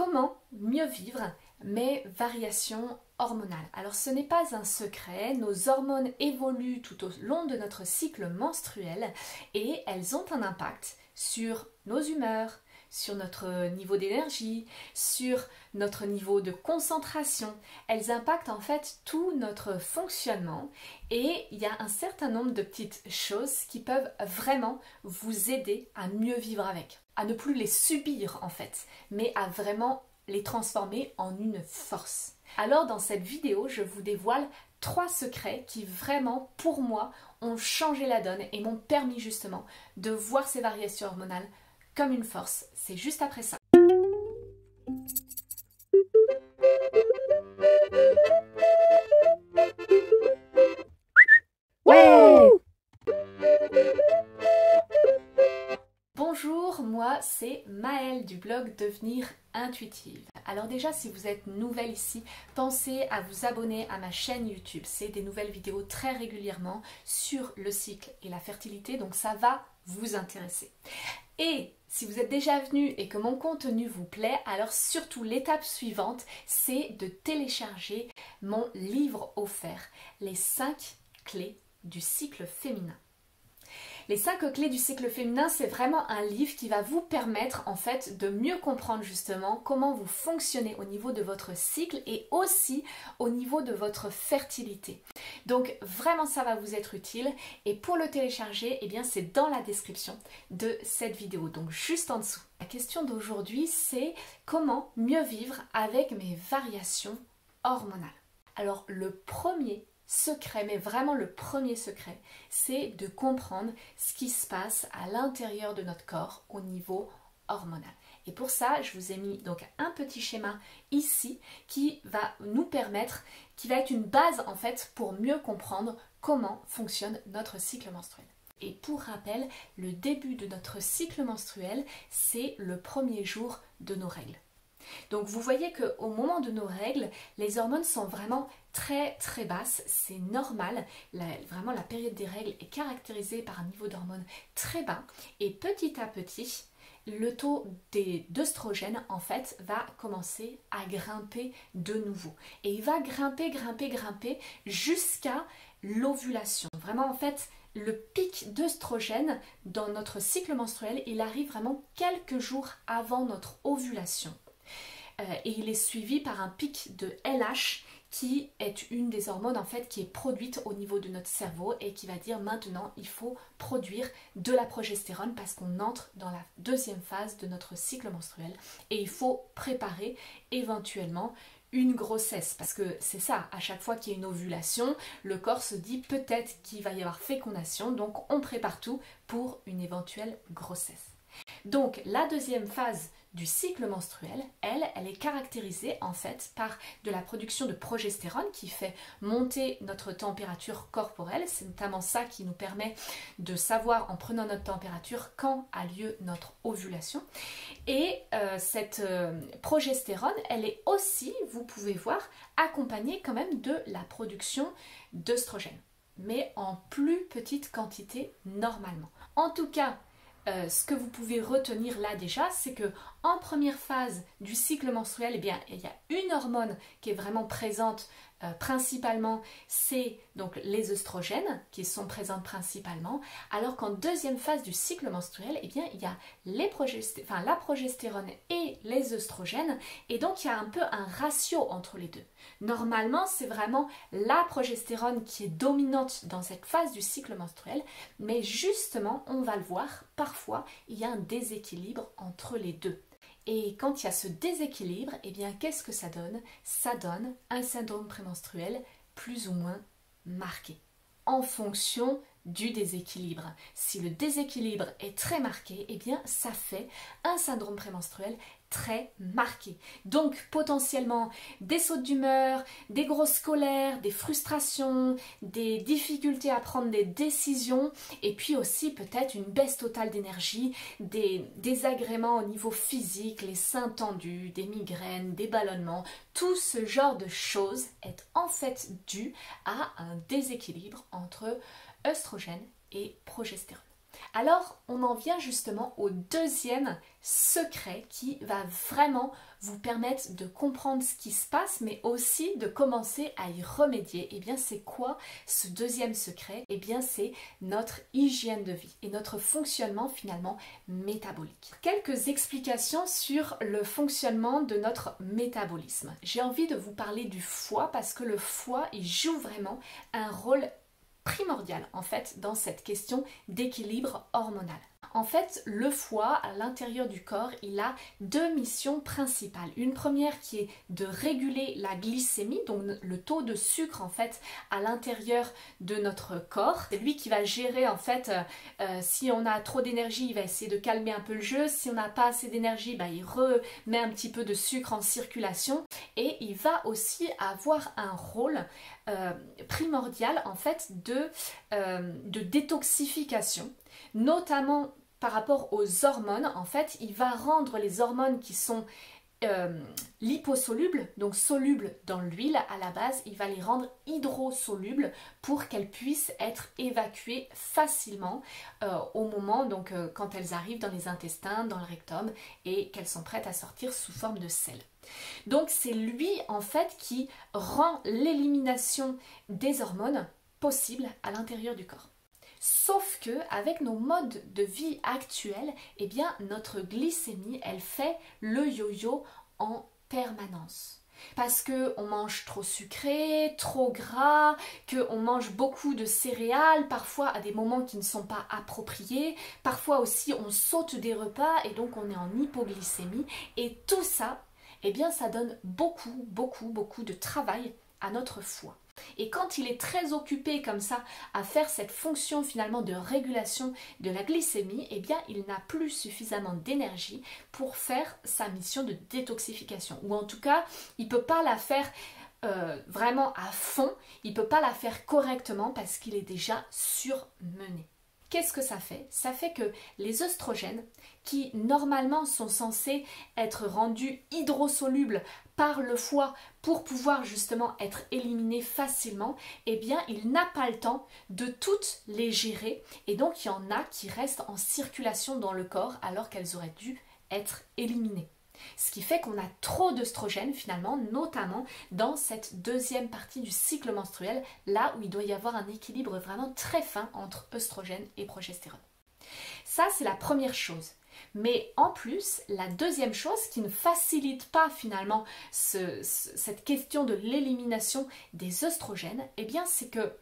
Comment mieux vivre mes variations hormonales? Alors ce n'est pas un secret, nos hormones évoluent tout au long de notre cycle menstruel et elles ont un impact sur nos humeurs, sur notre niveau d'énergie, sur notre niveau de concentration. Elles impactent en fait tout notre fonctionnement et il y a un certain nombre de petites choses qui peuvent vraiment vous aider à mieux vivre avec, à ne plus les subir en fait, mais à vraiment les transformer en une force. Alors dans cette vidéo, je vous dévoile 3 secrets qui vraiment, pour moi, ont changé la donne et m'ont permis justement de voir ces variations hormonales comme une force. C'est juste après ça. Ouais! Bonjour, moi c'est Maëlle du blog Devenir Intuitive. Alors déjà, si vous êtes nouvelle ici, pensez à vous abonner à ma chaîne YouTube. C'est des nouvelles vidéos très régulièrement sur le cycle et la fertilité, donc ça va vous intéresser. Et si vous êtes déjà venu et que mon contenu vous plaît, alors surtout l'étape suivante, c'est de télécharger mon livre offert, les 5 clés du cycle féminin. Les 5 clés du cycle féminin, c'est vraiment un livre qui va vous permettre en fait de mieux comprendre justement comment vous fonctionnez au niveau de votre cycle et aussi au niveau de votre fertilité. Donc vraiment ça va vous être utile et pour le télécharger, eh bien c'est dans la description de cette vidéo, donc juste en dessous. La question d'aujourd'hui, c'est comment mieux vivre avec mes variations hormonales. Alors le premier secret, mais vraiment le premier secret, c'est de comprendre ce qui se passe à l'intérieur de notre corps au niveau hormonal. Et pour ça, je vous ai mis donc un petit schéma ici qui va nous permettre, qui va être une base en fait pour mieux comprendre comment fonctionne notre cycle menstruel. Et pour rappel, le début de notre cycle menstruel, c'est le premier jour de nos règles. Donc vous voyez qu'au moment de nos règles, les hormones sont vraiment très très basses, c'est normal, vraiment la période des règles est caractérisée par un niveau d'hormones très bas et petit à petit, le taux d'œstrogène en fait va commencer à grimper de nouveau et il va grimper jusqu'à l'ovulation. Vraiment en fait, le pic d'œstrogène dans notre cycle menstruel, il arrive vraiment quelques jours avant notre ovulation. Et il est suivi par un pic de LH qui est une des hormones en fait qui est produite au niveau de notre cerveau et qui va dire maintenant il faut produire de la progestérone parce qu'on entre dans la deuxième phase de notre cycle menstruel et il faut préparer éventuellement une grossesse parce que c'est ça, à chaque fois qu'il y a une ovulation, le corps se dit peut-être qu'il va y avoir fécondation, donc on prépare tout pour une éventuelle grossesse. Donc la deuxième phase du cycle menstruel, elle est caractérisée en fait par de la production de progestérone qui fait monter notre température corporelle. C'est notamment ça qui nous permet de savoir en prenant notre température quand a lieu notre ovulation. Et cette progestérone, elle est aussi, vous pouvez voir, accompagnée quand même de la production d'œstrogène, mais en plus petite quantité normalement. En tout cas, ce que vous pouvez retenir là déjà, c'est que en première phase du cycle menstruel, eh bien, il y a une hormone qui est vraiment présente principalement, c'est donc les œstrogènes qui sont présentes principalement, alors qu'en deuxième phase du cycle menstruel, eh bien, il y a la progestérone et les œstrogènes, et donc il y a un peu un ratio entre les deux. Normalement, c'est vraiment la progestérone qui est dominante dans cette phase du cycle menstruel, mais justement, on va le voir, parfois, il y a un déséquilibre entre les deux. Et quand il y a ce déséquilibre, eh bien, qu'est-ce que ça donne? Ça donne un syndrome prémenstruel plus ou moins marqué, en fonction du déséquilibre. Si le déséquilibre est très marqué, eh bien, ça fait un syndrome prémenstruel très marqué. Donc potentiellement des sautes d'humeur, des grosses colères, des frustrations, des difficultés à prendre des décisions et puis aussi peut-être une baisse totale d'énergie, des désagréments au niveau physique, les seins tendus, des migraines, des ballonnements. Tout ce genre de choses est en fait dû à un déséquilibre entre œstrogène et progestérone. Alors, on en vient justement au deuxième secret qui va vraiment vous permettre de comprendre ce qui se passe, mais aussi de commencer à y remédier. Et bien, c'est quoi ce deuxième secret? Et bien, c'est notre hygiène de vie et notre fonctionnement finalement métabolique. Quelques explications sur le fonctionnement de notre métabolisme. J'ai envie de vous parler du foie parce que le foie, il joue vraiment un rôle primordial en fait dans cette question d'équilibre hormonal. En fait, le foie, à l'intérieur du corps, il a deux missions principales. Une première qui est de réguler la glycémie, donc le taux de sucre en fait à l'intérieur de notre corps. C'est lui qui va gérer en fait si on a trop d'énergie, il va essayer de calmer un peu le jeu. Si on n'a pas assez d'énergie, il remet un petit peu de sucre en circulation. Et il va aussi avoir un rôle primordial en fait de détoxification, notamment par rapport aux hormones. En fait, il va rendre les hormones qui sont liposolubles, donc solubles dans l'huile à la base, il va les rendre hydrosolubles pour qu'elles puissent être évacuées facilement au moment, donc quand elles arrivent dans les intestins, dans le rectum et qu'elles sont prêtes à sortir sous forme de sel. Donc c'est lui en fait qui rend l'élimination des hormones possible à l'intérieur du corps. Sauf que avec nos modes de vie actuels, eh bien notre glycémie, elle fait le yo-yo en permanence. Parce qu'on mange trop sucré, trop gras, qu'on mange beaucoup de céréales, parfois à des moments qui ne sont pas appropriés, parfois aussi on saute des repas et donc on est en hypoglycémie. Et tout ça, eh bien ça donne beaucoup de travail à notre foie. Et quand il est très occupé comme ça à faire cette fonction finalement de régulation de la glycémie, eh bien il n'a plus suffisamment d'énergie pour faire sa mission de détoxification. Ou en tout cas, il ne peut pas la faire vraiment à fond, il ne peut pas la faire correctement parce qu'il est déjà surmené. Qu'est-ce que ça fait? Ça fait que les œstrogènes, qui normalement sont censés être rendus hydrosolubles par le foie pour pouvoir justement être éliminés facilement, eh bien il n'a pas le temps de toutes les gérer et donc il y en a qui restent en circulation dans le corps alors qu'elles auraient dû être éliminées. Ce qui fait qu'on a trop d'œstrogènes finalement, notamment dans cette deuxième partie du cycle menstruel, là où il doit y avoir un équilibre vraiment très fin entre œstrogène et progestérone. Ça, c'est la première chose. Mais en plus, la deuxième chose qui ne facilite pas finalement cette question de l'élimination des œstrogènes, eh bien c'est que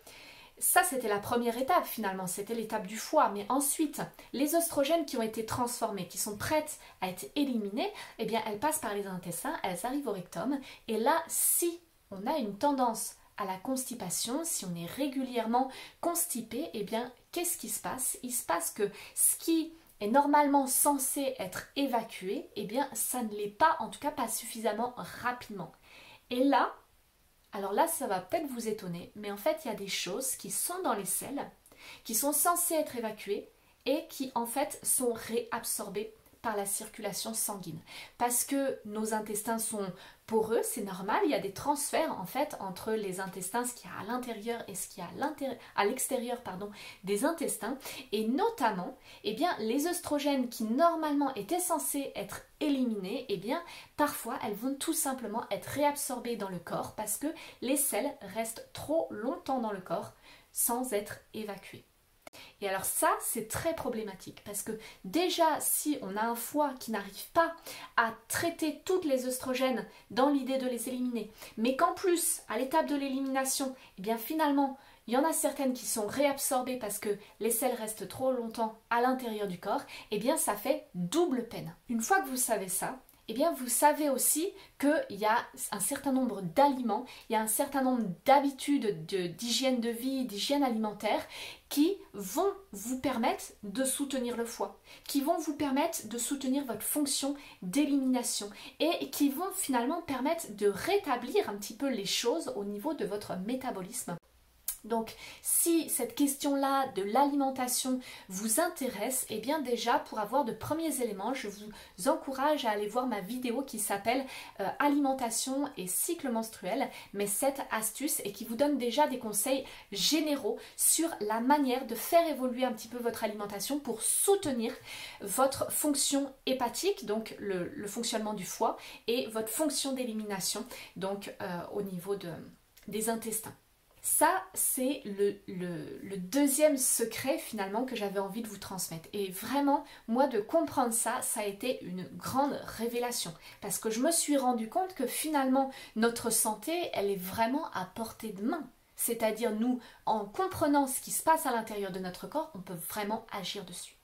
ça, c'était la première étape finalement, c'était l'étape du foie. Mais ensuite, les œstrogènes qui ont été transformés, qui sont prêtes à être éliminées, eh bien, elles passent par les intestins, elles arrivent au rectum. Et là, si on a une tendance à la constipation, si on est régulièrement constipé, eh bien, qu'est-ce qui se passe? Il se passe que ce qui est normalement censé être évacué, eh bien, ça ne l'est pas, en tout cas pas suffisamment rapidement. Et là, alors là, ça va peut-être vous étonner, mais en fait, il y a des choses qui sont dans les selles, qui sont censées être évacuées et qui en fait sont réabsorbées par la circulation sanguine. Parce que nos intestins sont poreux, c'est normal, il y a des transferts en fait entre les intestins, ce qu'il y a à l'intérieur et ce qu'il y a à l'extérieur des intestins. Et notamment, eh bien, les œstrogènes qui normalement étaient censés être éliminés, eh bien, parfois elles vont tout simplement être réabsorbées dans le corps parce que les selles restent trop longtemps dans le corps sans être évacuées. Et alors ça, c'est très problématique parce que déjà, si on a un foie qui n'arrive pas à traiter toutes les œstrogènes dans l'idée de les éliminer, mais qu'en plus, à l'étape de l'élimination, eh bien finalement, il y en a certaines qui sont réabsorbées parce que les selles restent trop longtemps à l'intérieur du corps, eh bien ça fait double peine. Une fois que vous savez ça, eh bien vous savez aussi qu'il y a un certain nombre d'aliments, il y a un certain nombre d'habitudes d'hygiène de vie, d'hygiène alimentaire qui vont vous permettre de soutenir le foie, qui vont vous permettre de soutenir votre fonction d'élimination et qui vont finalement permettre de rétablir un petit peu les choses au niveau de votre métabolisme. Donc si cette question-là de l'alimentation vous intéresse, eh bien déjà pour avoir de premiers éléments, je vous encourage à aller voir ma vidéo qui s'appelle Alimentation et cycle menstruel, mes 7 astuces, et qui vous donne déjà des conseils généraux sur la manière de faire évoluer un petit peu votre alimentation pour soutenir votre fonction hépatique, donc le fonctionnement du foie, et votre fonction d'élimination, donc au niveau des intestins. Ça, c'est le deuxième secret finalement que j'avais envie de vous transmettre. Et vraiment, moi, de comprendre ça, ça a été une grande révélation. Parce que je me suis rendu compte que finalement, notre santé, elle est vraiment à portée de main. C'est-à-dire, nous, en comprenant ce qui se passe à l'intérieur de notre corps, on peut vraiment agir dessus.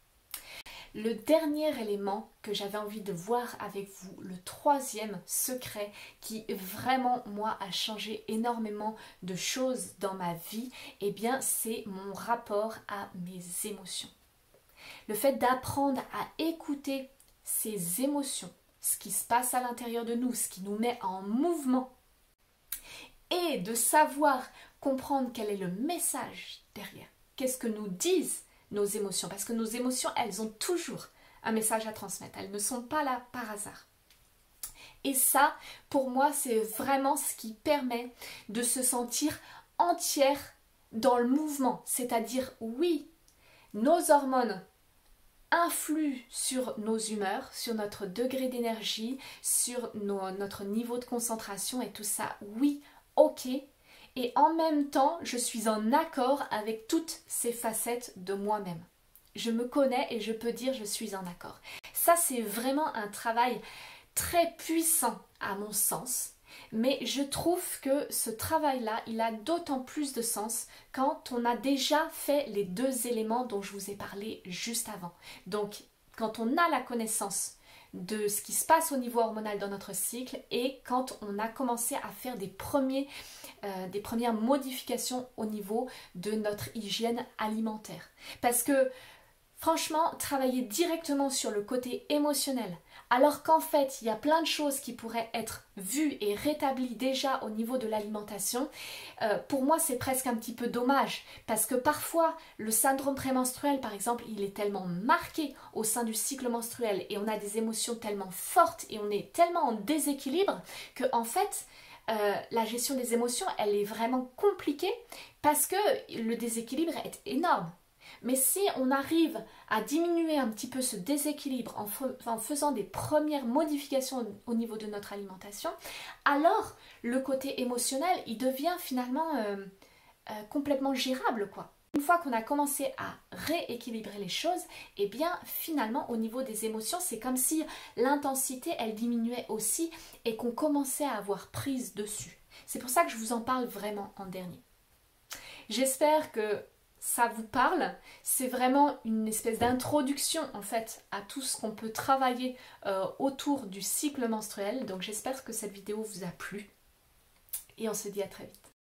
Le dernier élément que j'avais envie de voir avec vous, le troisième secret qui vraiment, moi, a changé énormément de choses dans ma vie, eh bien, c'est mon rapport à mes émotions. Le fait d'apprendre à écouter ces émotions, ce qui se passe à l'intérieur de nous, ce qui nous met en mouvement, et de savoir comprendre quel est le message derrière. Qu'est-ce que nous disent nos émotions, parce que nos émotions, elles ont toujours un message à transmettre, elles ne sont pas là par hasard. Et ça, pour moi, c'est vraiment ce qui permet de se sentir entière dans le mouvement, c'est-à-dire, oui, nos hormones influent sur nos humeurs, sur notre degré d'énergie, sur notre niveau de concentration et tout ça, oui, ok. Et en même temps, je suis en accord avec toutes ces facettes de moi-même. Je me connais et je peux dire je suis en accord. Ça, c'est vraiment un travail très puissant à mon sens. Mais je trouve que ce travail-là, il a d'autant plus de sens quand on a déjà fait les deux éléments dont je vous ai parlé juste avant. Donc, quand on a la connaissance de ce qui se passe au niveau hormonal dans notre cycle et quand on a commencé à faire des premières modifications au niveau de notre hygiène alimentaire. Parce que franchement, travailler directement sur le côté émotionnel, alors qu'en fait, il y a plein de choses qui pourraient être vues et rétablies déjà au niveau de l'alimentation, pour moi, c'est presque un petit peu dommage. Parce que parfois, le syndrome prémenstruel, par exemple, il est tellement marqué au sein du cycle menstruel et on a des émotions tellement fortes et on est tellement en déséquilibre que, en fait, la gestion des émotions, elle est vraiment compliquée parce que le déséquilibre est énorme. Mais si on arrive à diminuer un petit peu ce déséquilibre en faisant des premières modifications au niveau de notre alimentation, alors le côté émotionnel, il devient finalement complètement gérable, quoi. Une fois qu'on a commencé à rééquilibrer les choses, eh bien finalement au niveau des émotions, c'est comme si l'intensité, elle diminuait aussi et qu'on commençait à avoir prise dessus. C'est pour ça que je vous en parle vraiment en dernier. J'espère que ça vous parle, c'est vraiment une espèce d'introduction en fait à tout ce qu'on peut travailler autour du cycle menstruel. Donc j'espère que cette vidéo vous a plu et on se dit à très vite.